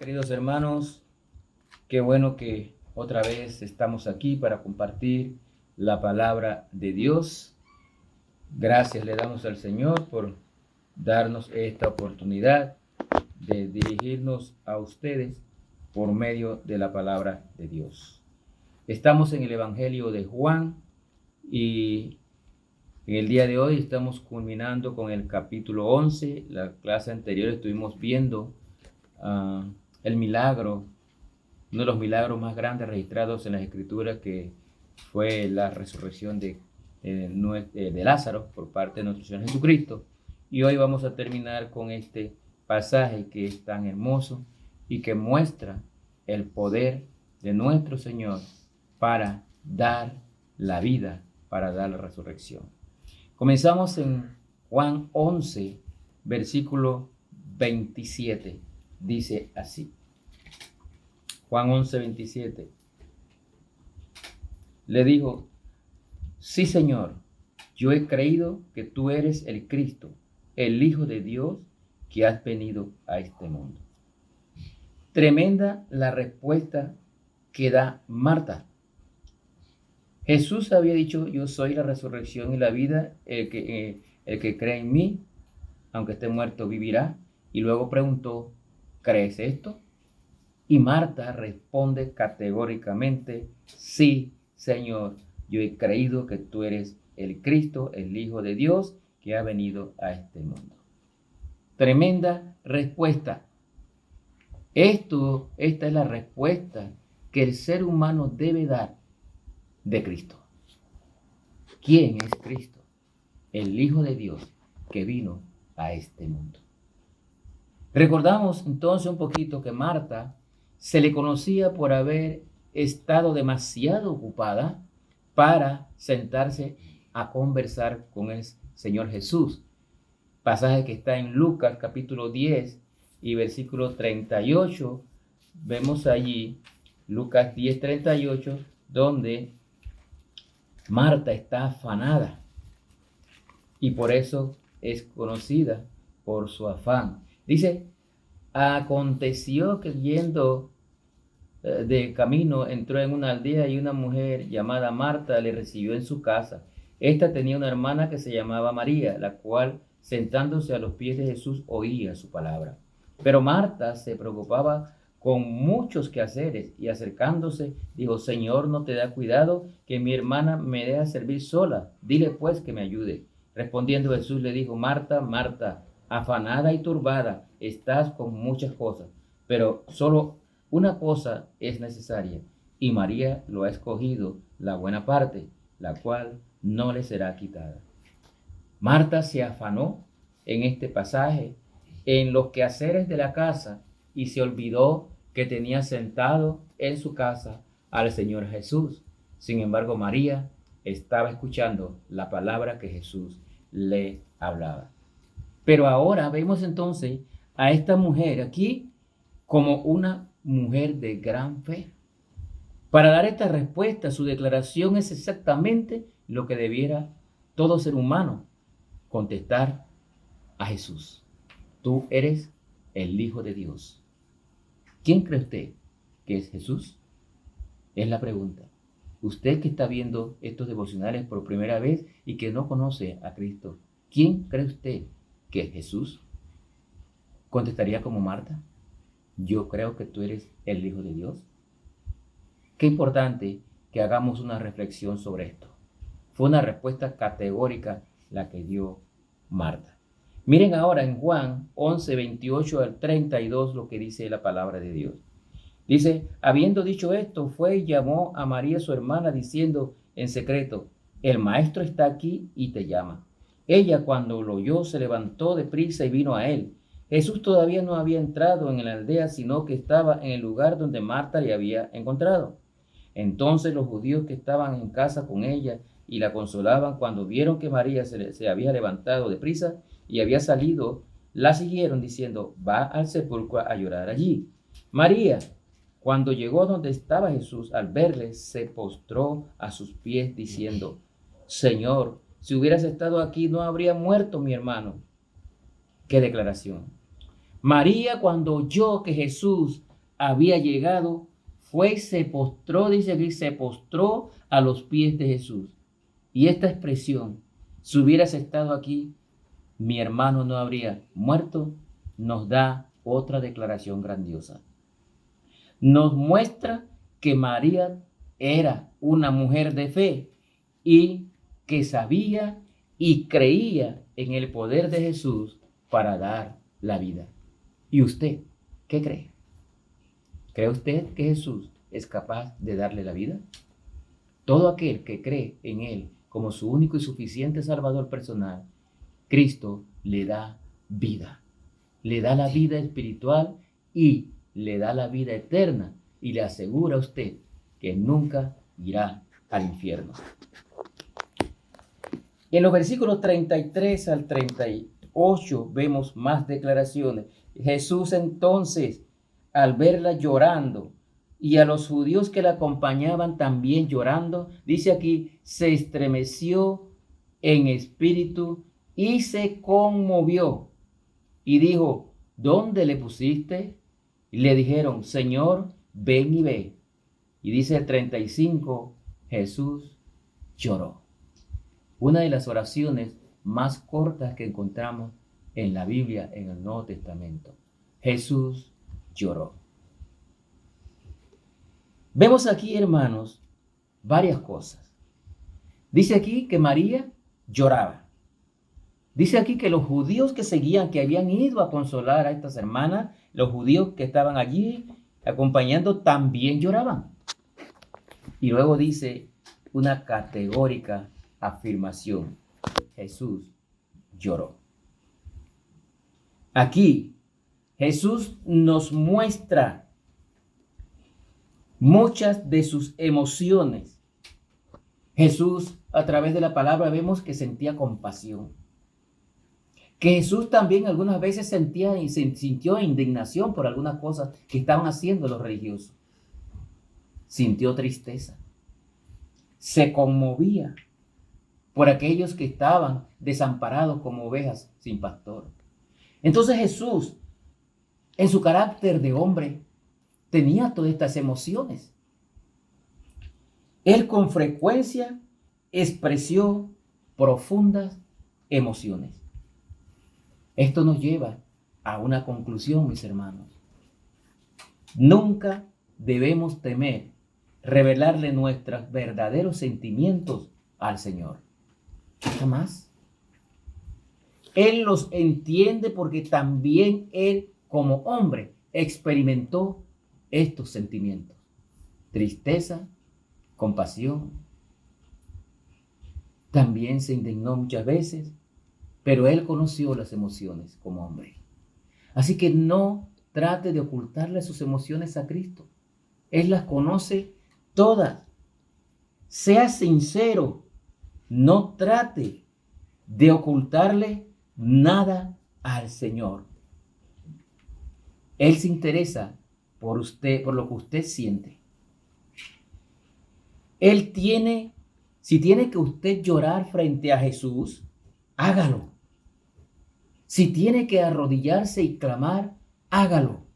Queridos hermanos, qué bueno que otra vez estamos aquí para compartir la palabra de Dios. Gracias le damos al Señor por darnos esta oportunidad de dirigirnos a ustedes por medio de la palabra de Dios. Estamos en el Evangelio de Juan y en el día de hoy estamos culminando con el capítulo 11. La clase anterior estuvimos viendo el milagro, uno de los milagros más grandes registrados en las Escrituras, que fue la resurrección de Lázaro por parte de nuestro Señor Jesucristo. Y hoy vamos a terminar con este pasaje que es tan hermoso y que muestra el poder de nuestro Señor para dar la vida, para dar la resurrección. Comenzamos en Juan 11, versículo 27. Dice así. Juan 11, 27. Le dijo: sí, Señor, yo he creído que tú eres el Cristo, el Hijo de Dios, que has venido a este mundo. Tremenda la respuesta que da Marta. Jesús había dicho: yo soy la resurrección y la vida, el que cree en mí, aunque esté muerto, vivirá. Y luego preguntó: ¿crees esto? Y Marta responde categóricamente: sí, Señor, yo he creído que tú eres el Cristo, el Hijo de Dios, que ha venido a este mundo. Tremenda respuesta. Esta es la respuesta que el ser humano debe dar de Cristo. ¿Quién es Cristo? El Hijo de Dios que vino a este mundo. Recordamos entonces un poquito que Marta se le conocía por haber estado demasiado ocupada para sentarse a conversar con el Señor Jesús. Pasaje que está en Lucas capítulo 10 y versículo 38. Vemos allí Lucas 10, 38, donde Marta está afanada y por eso es conocida por su afán. Dice: aconteció que yendo de camino entró en una aldea y una mujer llamada Marta le recibió en su casa. Esta tenía una hermana que se llamaba María, la cual, sentándose a los pies de Jesús, oía su palabra. Pero Marta se preocupaba con muchos quehaceres y acercándose dijo: Señor, ¿no te da cuidado que mi hermana me deja servir sola? Dile pues que me ayude. Respondiendo Jesús le dijo: Marta, Marta, afanada y turbada estás con muchas cosas, pero solo una cosa es necesaria, y María lo ha escogido, la buena parte, la cual no le será quitada. Marta se afanó en este pasaje en los quehaceres de la casa y se olvidó que tenía sentado en su casa al Señor Jesús. Sin embargo, María estaba escuchando la palabra que Jesús le hablaba. Pero ahora vemos entonces a esta mujer aquí como una mujer de gran fe. Para dar esta respuesta, su declaración es exactamente lo que debiera todo ser humano contestar a Jesús: tú eres el Hijo de Dios. ¿Quién cree usted que es Jesús? Es la pregunta. Usted que está viendo estos devocionales por primera vez y que no conoce a Cristo, ¿quién cree usted que es Jesús? ¿Contestaría como Marta: yo creo que tú eres el Hijo de Dios? Qué importante que hagamos una reflexión sobre esto. Fue una respuesta categórica la que dio Marta. Miren ahora en Juan 11, 28 al 32 lo que dice la palabra de Dios. Dice: habiendo dicho esto, fue y llamó a María su hermana, diciendo en secreto: el maestro está aquí y te llama. Ella, cuando lo oyó, se levantó de prisa y vino a él. Jesús todavía no había entrado en la aldea, sino que estaba en el lugar donde Marta le había encontrado. Entonces los judíos que estaban en casa con ella y la consolaban, cuando vieron que María se había levantado de prisa y había salido, la siguieron diciendo: va al sepulcro a llorar allí. María, cuando llegó donde estaba Jesús, al verle, se postró a sus pies diciendo: Señor, si hubieras estado aquí, no habría muerto mi hermano. ¡Qué declaración! María, cuando oyó que Jesús había llegado, fue y se postró, dice aquí, se postró a los pies de Jesús. Y esta expresión, si hubieras estado aquí, mi hermano no habría muerto, nos da otra declaración grandiosa. Nos muestra que María era una mujer de fe y que sabía y creía en el poder de Jesús para dar la vida. ¿Y usted qué cree? ¿Cree usted que Jesús es capaz de darle la vida? Todo aquel que cree en Él como su único y suficiente Salvador personal, Cristo le da vida. Le da la vida espiritual y le da la vida eterna y le asegura a usted que nunca irá al infierno. En los versículos 33 al 38 vemos más declaraciones. Jesús entonces, al verla llorando y a los judíos que la acompañaban también llorando, dice aquí, se estremeció en espíritu y se conmovió y dijo, ¿dónde le pusiste? Y le dijeron, Señor, ven y ve. Y dice el 35, Jesús lloró. Una de las oraciones más cortas que encontramos en la Biblia, en el Nuevo Testamento. Jesús lloró. Vemos aquí, hermanos, varias cosas. Dice aquí que María lloraba. Dice aquí que los judíos que seguían, que habían ido a consolar a estas hermanas, los judíos que estaban allí acompañando, también lloraban. Y luego dice una categórica afirmación. Jesús lloró. Aquí Jesús nos muestra muchas de sus emociones. Jesús, a través de la palabra, vemos que sentía compasión. Que Jesús también algunas veces sintió indignación por algunas cosas que estaban haciendo los religiosos. Sintió tristeza. Se conmovía por aquellos que estaban desamparados como ovejas sin pastor. Entonces Jesús, en su carácter de hombre, tenía todas estas emociones. Él con frecuencia expresó profundas emociones. Esto nos lleva a una conclusión, mis hermanos. Nunca debemos temer revelarle nuestros verdaderos sentimientos al Señor. Jamás. Él los entiende porque también Él, como hombre, experimentó estos sentimientos. Tristeza, compasión. También se indignó muchas veces, pero Él conoció las emociones como hombre. Así que no trate de ocultarle sus emociones a Cristo. Él las conoce todas. Sea sincero. No trate de ocultarle nada al Señor. Él se interesa por usted, por lo que usted siente. Si tiene que usted llorar frente a Jesús, hágalo. Si tiene que arrodillarse y clamar, hágalo.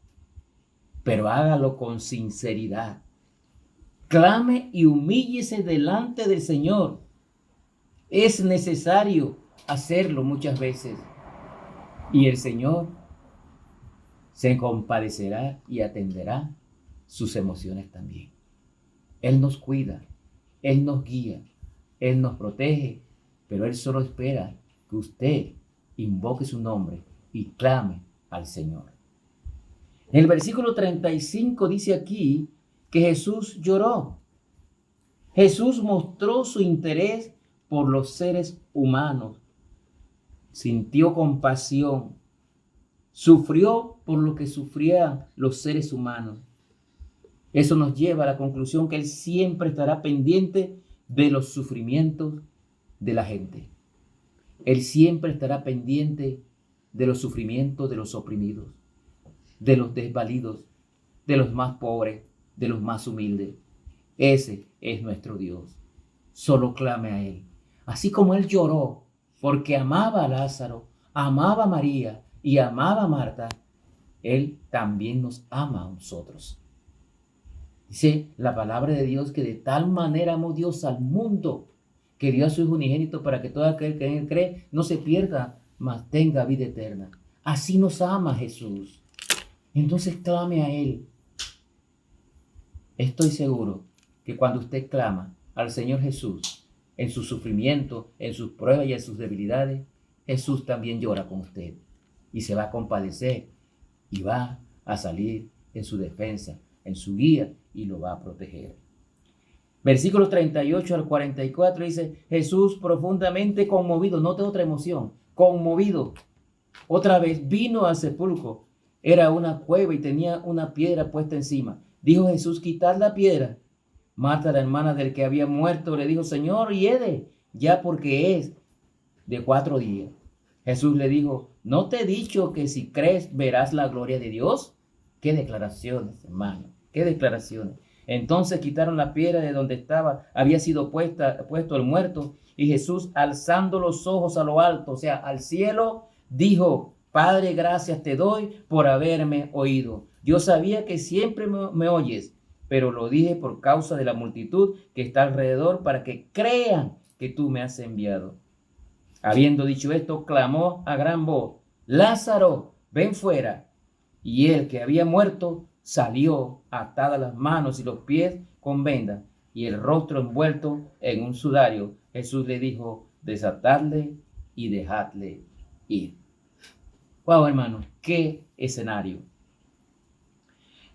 Pero hágalo con sinceridad. Clame y humíllese delante del Señor. Es necesario hacerlo muchas veces. Y el Señor se compadecerá y atenderá sus emociones también. Él nos cuida, Él nos guía, Él nos protege, pero Él solo espera que usted invoque su nombre y clame al Señor. En el versículo 35 dice aquí que Jesús lloró. Jesús mostró su interés por los seres humanos. Sintió compasión. Sufrió por lo que sufrían los seres humanos. Eso nos lleva a la conclusión que Él siempre estará pendiente de los sufrimientos de la gente. Él siempre estará pendiente de los sufrimientos de los oprimidos, de los desvalidos, de los más pobres, de los más humildes. Ese es nuestro Dios. Solo clame a Él. Así como Él lloró porque amaba a Lázaro, amaba a María y amaba a Marta, Él también nos ama a nosotros. Dice la palabra de Dios que de tal manera amó Dios al mundo que dio a su Hijo unigénito para que todo aquel que en él cree no se pierda, mas tenga vida eterna. Así nos ama Jesús. Entonces clame a Él. Estoy seguro que cuando usted clama al Señor Jesús en su sufrimiento, en sus pruebas y en sus debilidades, Jesús también llora con usted y se va a compadecer y va a salir en su defensa, en su guía y lo va a proteger. Versículos 38 al 44 dice, Jesús profundamente conmovido, note otra emoción, conmovido, otra vez vino al sepulcro. Era una cueva y tenía una piedra puesta encima. Dijo Jesús, quitad la piedra. Marta, la hermana del que había muerto, le dijo, Señor, hiede, ya porque es de 4 días. Jesús le dijo, ¿no te he dicho que si crees verás la gloria de Dios? Qué declaraciones, hermano, qué declaraciones. Entonces quitaron la piedra de donde había sido puesto el muerto, y Jesús, alzando los ojos a lo alto, o sea, al cielo, dijo, Padre, gracias te doy por haberme oído. Yo sabía que siempre me oyes, pero lo dije por causa de la multitud que está alrededor, para que crean que tú me has enviado. Habiendo dicho esto, clamó a gran voz, Lázaro, ven fuera. Y el que había muerto salió, atadas las manos y los pies con vendas y el rostro envuelto en un sudario. Jesús le dijo, desatadle y dejadle ir. Wow, hermano, qué escenario.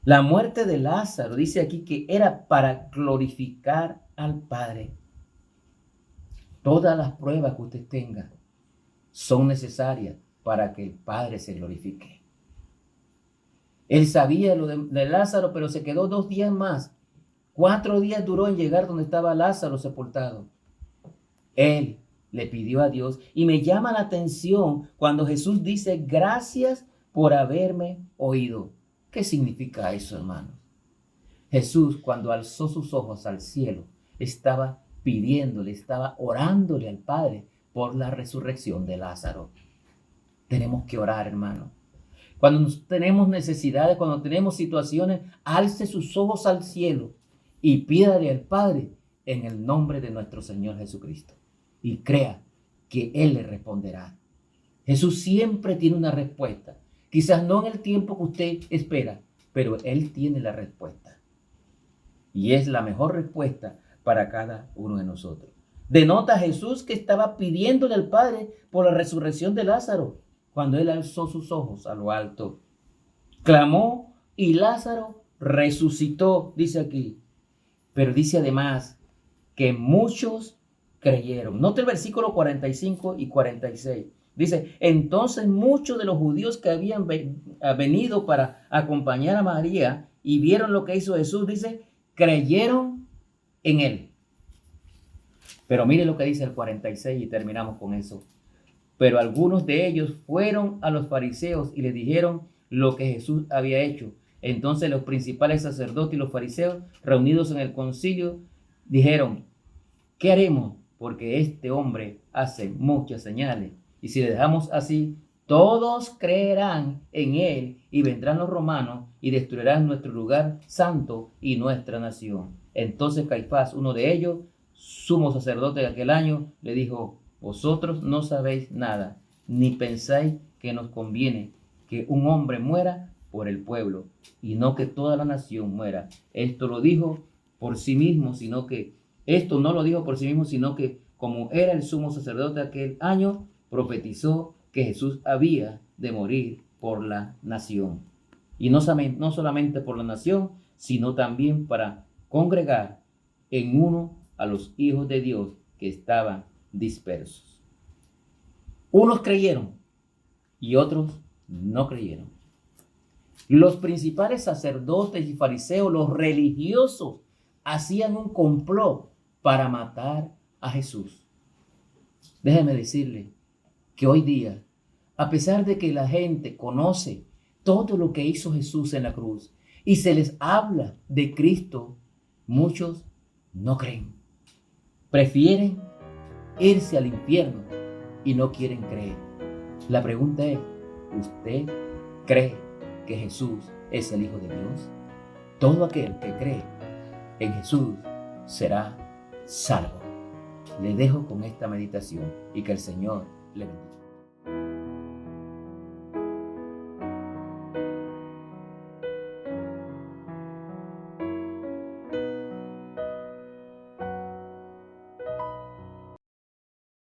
La muerte de Lázaro dice aquí que era para glorificar al Padre. Todas las pruebas que usted tenga son necesarias para que el Padre se glorifique. Él sabía lo de Lázaro, pero se quedó 2 días más. 4 días duró en llegar donde estaba Lázaro sepultado. Él le pidió a Dios y me llama la atención cuando Jesús dice, gracias por haberme oído. ¿Qué significa eso, hermano? Jesús, cuando alzó sus ojos al cielo, estaba pidiéndole, estaba orándole al Padre por la resurrección de Lázaro. Tenemos que orar, hermano. Cuando tenemos necesidades, cuando tenemos situaciones, alce sus ojos al cielo y pídale al Padre en el nombre de nuestro Señor Jesucristo. Y crea que Él le responderá. Jesús siempre tiene una respuesta. Quizás no en el tiempo que usted espera, pero Él tiene la respuesta. Y es la mejor respuesta para cada uno de nosotros. Denota Jesús que estaba pidiéndole al Padre por la resurrección de Lázaro, cuando Él alzó sus ojos a lo alto. Clamó y Lázaro resucitó, dice aquí. Pero dice además que muchos creyeron. Note el versículo 45 y 46. Dice, entonces muchos de los judíos que habían venido para acompañar a María y vieron lo que hizo Jesús, dice, creyeron en Él. Pero mire lo que dice el 46 y terminamos con eso. Pero algunos de ellos fueron a los fariseos y les dijeron lo que Jesús había hecho. Entonces los principales sacerdotes y los fariseos, reunidos en el concilio, dijeron, ¿qué haremos? Porque este hombre hace muchas señales. Y si le dejamos así, todos creerán en él y vendrán los romanos y destruirán nuestro lugar santo y nuestra nación. Entonces Caifás, uno de ellos, sumo sacerdote de aquel año, le dijo, vosotros no sabéis nada, ni pensáis que nos conviene que un hombre muera por el pueblo y no que toda la nación muera. Esto lo dijo por sí mismo, esto no lo dijo por sí mismo, sino que como era el sumo sacerdote de aquel año, profetizó que Jesús había de morir por la nación. Y no solamente por la nación, sino también para congregar en uno a los hijos de Dios que estaban dispersos. Unos creyeron y otros no creyeron. Los principales sacerdotes y fariseos, los religiosos, hacían un complot para matar a Jesús. Déjeme decirle que hoy día, a pesar de que la gente conoce todo lo que hizo Jesús en la cruz y se les habla de Cristo, muchos no creen. Prefieren irse al infierno y no quieren creer. La pregunta es, ¿usted cree que Jesús es el Hijo de Dios? Todo aquel que cree en Jesús será salvo. Le dejo con esta meditación y que el Señor le bendiga.